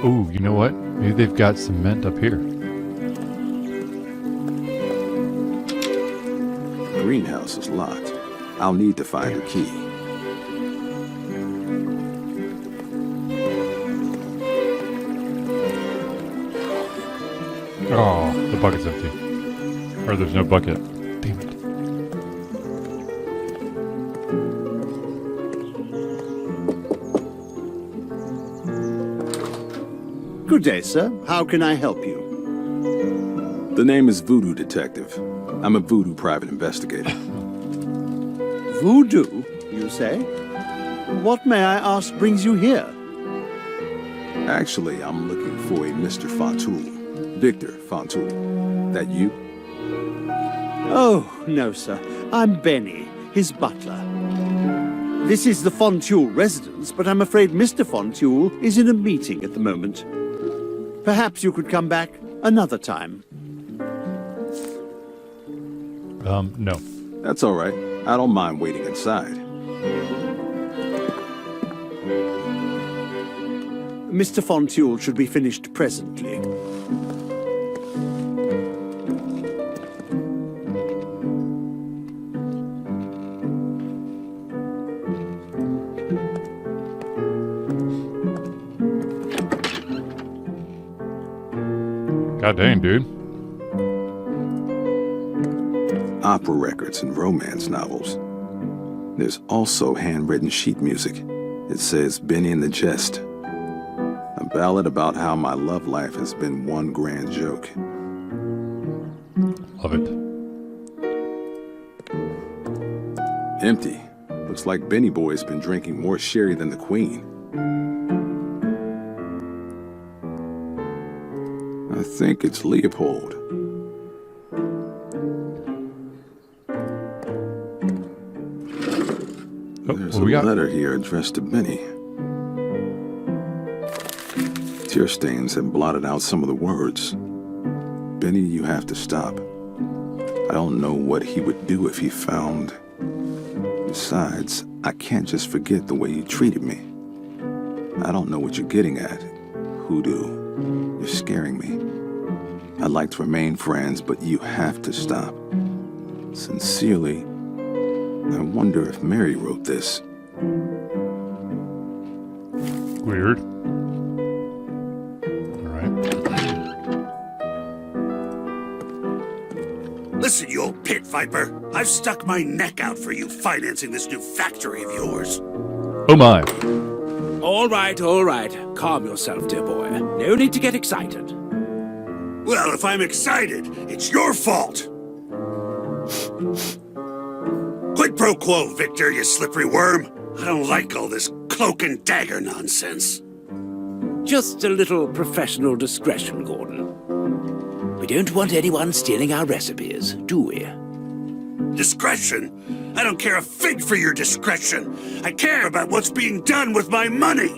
Oh, you know what? Maybe they've got cement up here. The greenhouse is locked. I'll need to find a key. Oh, the bucket's empty. Or there's no bucket. Damn it. Good day, sir. How can I help you? The name is Voodoo Detective. I'm a voodoo private investigator. Voodoo, you say? What, may I ask, brings you here? Actually, I'm looking for a Mr. Fontoul. Victor Fontoul. That you? Oh, no, sir. I'm Benny, his butler. This is the Fontoul residence, but I'm afraid Mr. Fontoul is in a meeting at the moment. Perhaps you could come back another time. No. That's all right. I don't mind waiting inside. Mr. Fontoul should be finished presently. God dang, dude. Opera records and romance novels. There's also handwritten sheet music. It says Benny and the Jest. A ballad about how my love life has been one grand joke. Love it. Empty. Looks like Benny Boy's been drinking more sherry than the Queen. I think it's Leopold. There's a letter here addressed to Benny. Tear stains have blotted out some of the words. Benny, you have to stop. I don't know what he would do if he found... Besides, I can't just forget the way you treated me. I don't know what you're getting at, Hoodoo. You're scaring me. I'd like to remain friends, but you have to stop. Sincerely, I wonder if Mary wrote this. Weird. Alright. Listen, you old pit viper. I've stuck my neck out for you financing this new factory of yours. Oh my. All right. Calm yourself, dear boy. No need to get excited. Well, if I'm excited, it's your fault. Quid pro quo, Victor, you slippery worm. I don't like all this cloak and dagger nonsense. Just a little professional discretion, Gordon. We don't want anyone stealing our recipes, do we? Discretion? I don't care a fig for your discretion. I care about what's being done with my money.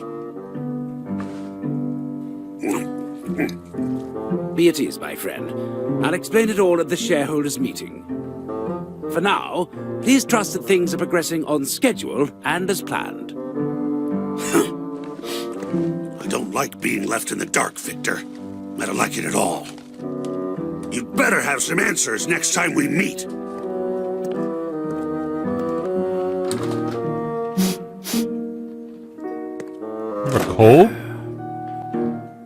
Be at ease, my friend. I'll explain it all at the shareholders' meeting. For now, please trust that things are progressing on schedule and as planned. I don't like being left in the dark, Victor. I don't like it at all. You'd better have some answers next time we meet. A cold?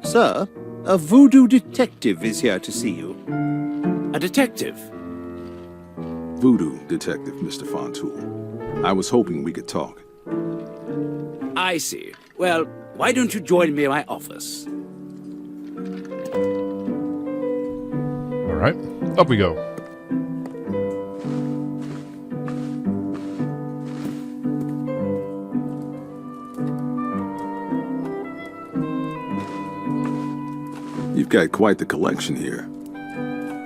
Sir, a voodoo detective is here to see you. A detective? Voodoo Detective, Mr. Fontoul. I was hoping we could talk. I see. Well, why don't you join me in my office? Alright. Up we go. You've got quite the collection here.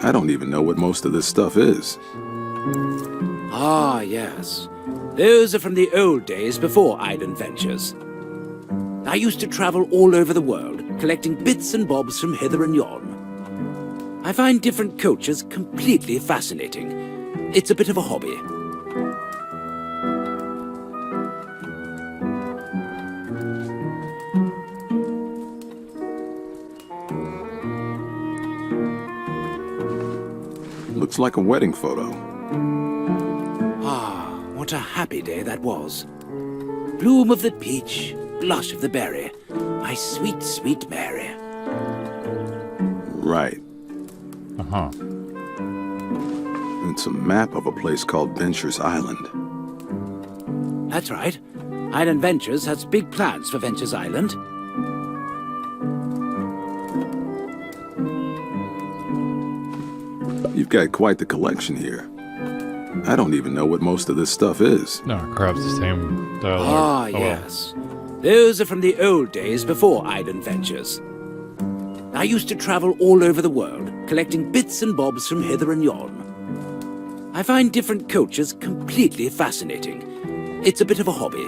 I don't even know what most of this stuff is. Ah, yes. Those are from the old days before island ventures. I used to travel all over the world, collecting bits and bobs from hither and yon. I find different cultures completely fascinating. It's a bit of a hobby. Looks like a wedding photo. Ah, what a happy day that was. Bloom of the peach, blush of the berry, my sweet, sweet Mary. Right. Uh-huh. It's a map of a place called Venture's Island. That's right. Island Ventures has big plans for Ventures Island. You've got quite the collection here. I don't even know what most of this stuff is. No, crap's the same dialogue. Ah, Oh, well. yes. Those are from the old days before Island Ventures. I used to travel all over the world, collecting bits and bobs from hither and yon. I find different cultures completely fascinating. It's a bit of a hobby.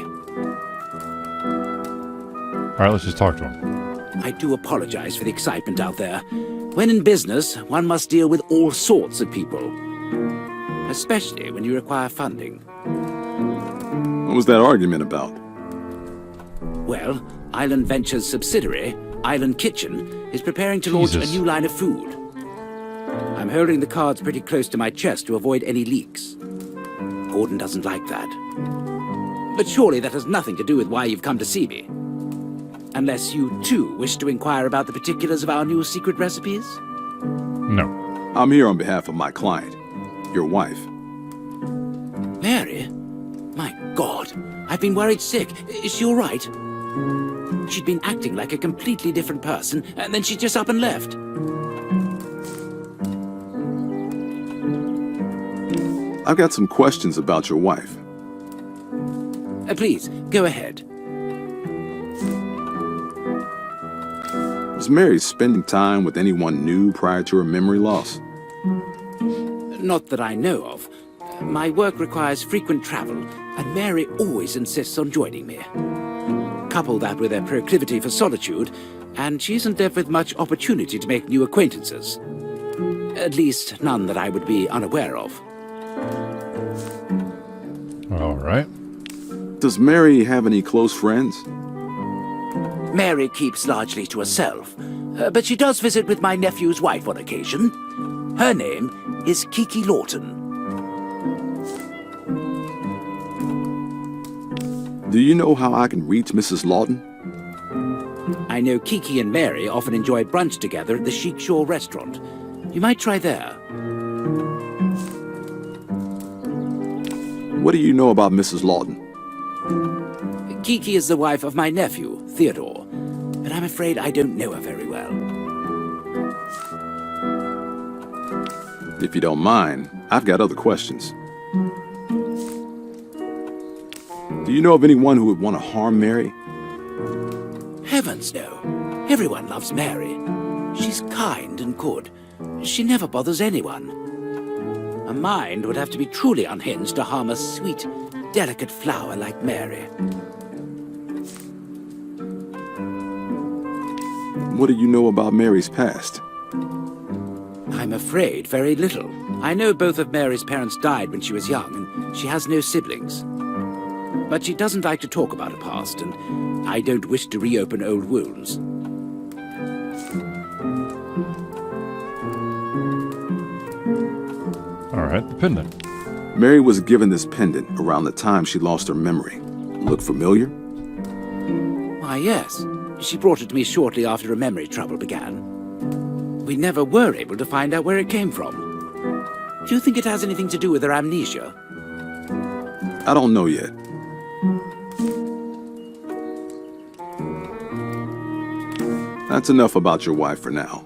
All right, let's just talk to him. I do apologize for the excitement out there. When in business, one must deal with all sorts of people. Especially when you require funding. What was that argument about? Well, Island Ventures' subsidiary, Island Kitchen, is preparing to launch Jesus. a new line of food. I'm holding the cards pretty close to my chest to avoid any leaks. Gordon doesn't like that. But surely that has nothing to do with why you've come to see me. Unless you, too, wish to inquire about the particulars of our new secret recipes? No. I'm here on behalf of my client, your wife. Mary? My God, I've been worried sick. Is she all right? She'd been acting like a completely different person, and then she just up and left. I've got some questions about your wife. Please, go ahead. Was Mary spending time with anyone new prior to her memory loss? Not that I know of. My work requires frequent travel, and Mary always insists on joining me. Couple that with her proclivity for solitude, and she isn't left with much opportunity to make new acquaintances. At least, none that I would be unaware of. All right. Does Mary have any close friends? Mary keeps largely to herself, but she does visit with my nephew's wife on occasion. Her name is Kiki Lawton. Do you know how I can reach Mrs. Lawton? I know Kiki and Mary often enjoy brunch together at the Chic Shore restaurant. You might try there. What do you know about Mrs. Lawton? Kiki is the wife of my nephew, Theodore, but I'm afraid I don't know her very well. If you don't mind, I've got other questions. Do you know of anyone who would want to harm Mary? Heavens, no. Everyone loves Mary. She's kind and good. She never bothers anyone. A mind would have to be truly unhinged to harm a sweet, delicate flower like Mary. What do you know about Mary's past? I'm afraid very little. I know both of Mary's parents died when she was young, and she has no siblings. But she doesn't like to talk about her past, and I don't wish to reopen old wounds. All right, the pendant. Mary was given this pendant around the time she lost her memory. Look familiar? Why, yes. She brought it to me shortly after her memory trouble began. We never were able to find out where it came from. Do you think it has anything to do with her amnesia? I don't know yet. That's enough about your wife for now.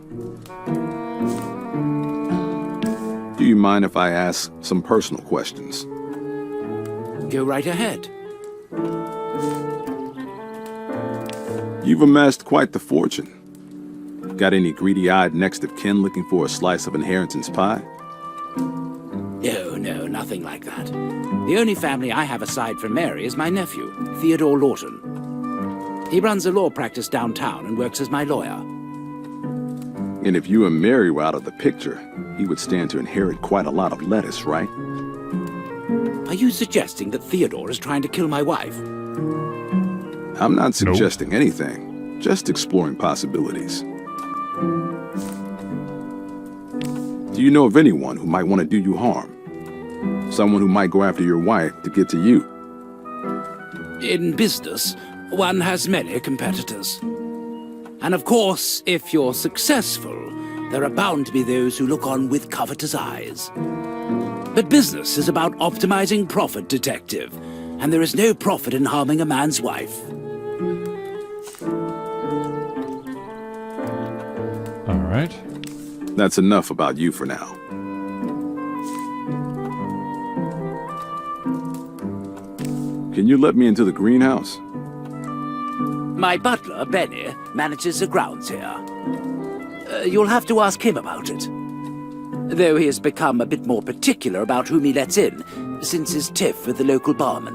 Do you mind if I ask some personal questions? Go right ahead. You've amassed quite the fortune. Got any greedy-eyed next of kin looking for a slice of inheritance pie? No, nothing like that. The only family I have aside from Mary is my nephew, Theodore Lawton. He runs a law practice downtown and works as my lawyer. And if you and Mary were out of the picture, he would stand to inherit quite a lot of lettuce, right? Are you suggesting that Theodore is trying to kill my wife? I'm not suggesting anything, just exploring possibilities. Do you know of anyone who might want to do you harm? Someone who might go after your wife to get to you? In business, one has many competitors. And of course, if you're successful, there are bound to be those who look on with covetous eyes. But business is about optimizing profit, Detective, and there is no profit in harming a man's wife. All right. That's enough about you for now. Can you let me into the greenhouse? My butler, Benny, manages the grounds here. You'll have to ask him about it. Though he has become a bit more particular about whom he lets in since his tiff with the local barman.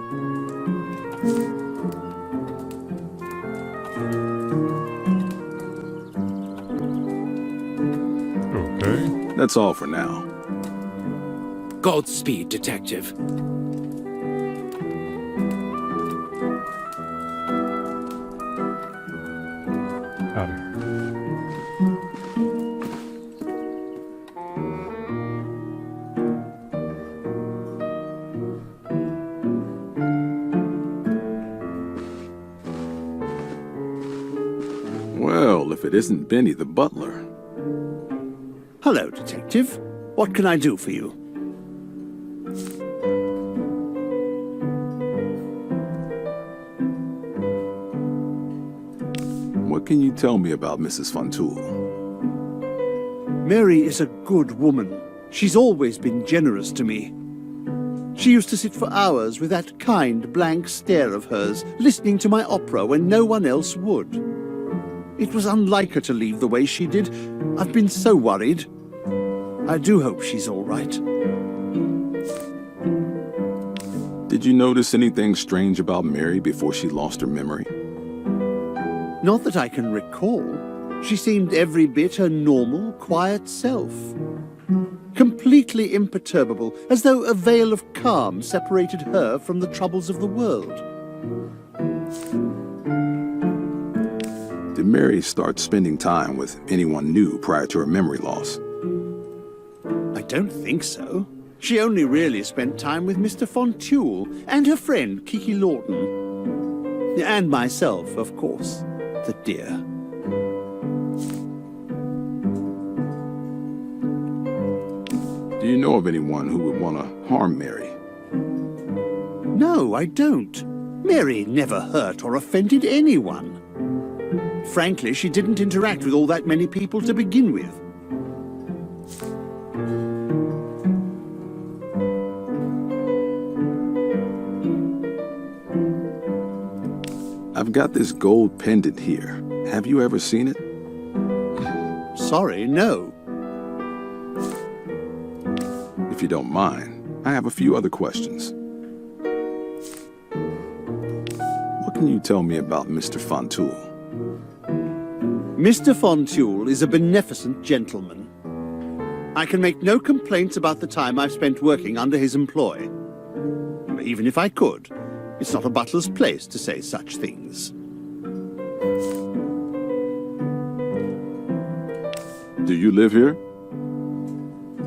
Okay. That's all for now. Godspeed, Detective. Out of here. Well, if it isn't Benny the butler. Hello, Detective. What can I do for you? What can you tell me about Mrs. Fontoul? Mary is a good woman. She's always been generous to me. She used to sit for hours with that kind, blank stare of hers, listening to my opera when no one else would. It was unlike her to leave the way she did. I've been so worried. I do hope she's all right. Did you notice anything strange about Mary before she lost her memory? Not that I can recall. She seemed every bit her normal, quiet self. Completely imperturbable, as though a veil of calm separated her from the troubles of the world. Did Mary start spending time with anyone new prior to her memory loss? I don't think so. She only really spent time with Mr. Fontoul and her friend Kiki Lawton. And myself, of course. The dear. Do you know of anyone who would want to harm Mary? No, I don't. Mary never hurt or offended anyone. Frankly, she didn't interact with all that many people to begin with. I've got this gold pendant here. Have you ever seen it? Sorry, no. If you don't mind, I have a few other questions. What can you tell me about Mr. Fontoul? Mr. Fontoul is a beneficent gentleman. I can make no complaints about the time I've spent working under his employ. Even if I could, it's not a butler's place to say such things. Do you live here?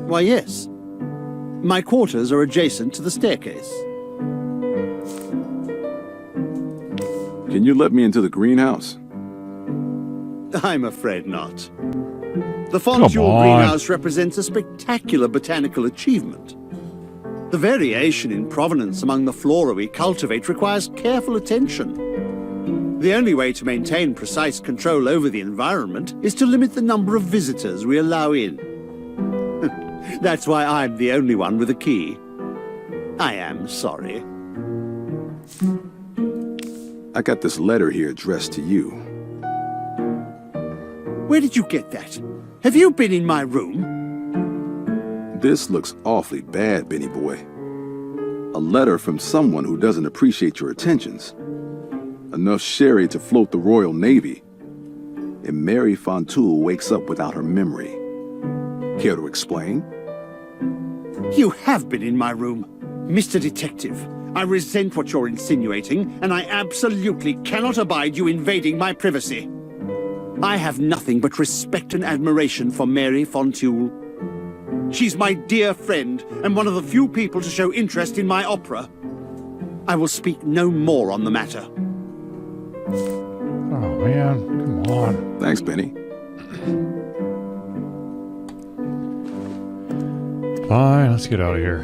Why, yes. My quarters are adjacent to the staircase. Can you let me into the greenhouse? I'm afraid not. The Fontoul greenhouse represents a spectacular botanical achievement. The variation in provenance among the flora we cultivate requires careful attention. The only way to maintain precise control over the environment is to limit the number of visitors we allow in. That's why I'm the only one with a key. I am sorry. I got this letter here addressed to you. Where did you get that? Have you been in my room? This looks awfully bad, Benny boy. A letter from someone who doesn't appreciate your attentions. Enough sherry to float the Royal Navy. And Mary Fontoul wakes up without her memory. Care to explain? You have been in my room, Mr. Detective. I resent what you're insinuating, and I absolutely cannot abide you invading my privacy. I have nothing but respect and admiration for Mary Fontoul. She's my dear friend, and one of the few people to show interest in my opera. I will speak no more on the matter. Oh, man. Come on. Thanks, Benny. Fine, let's get out of here.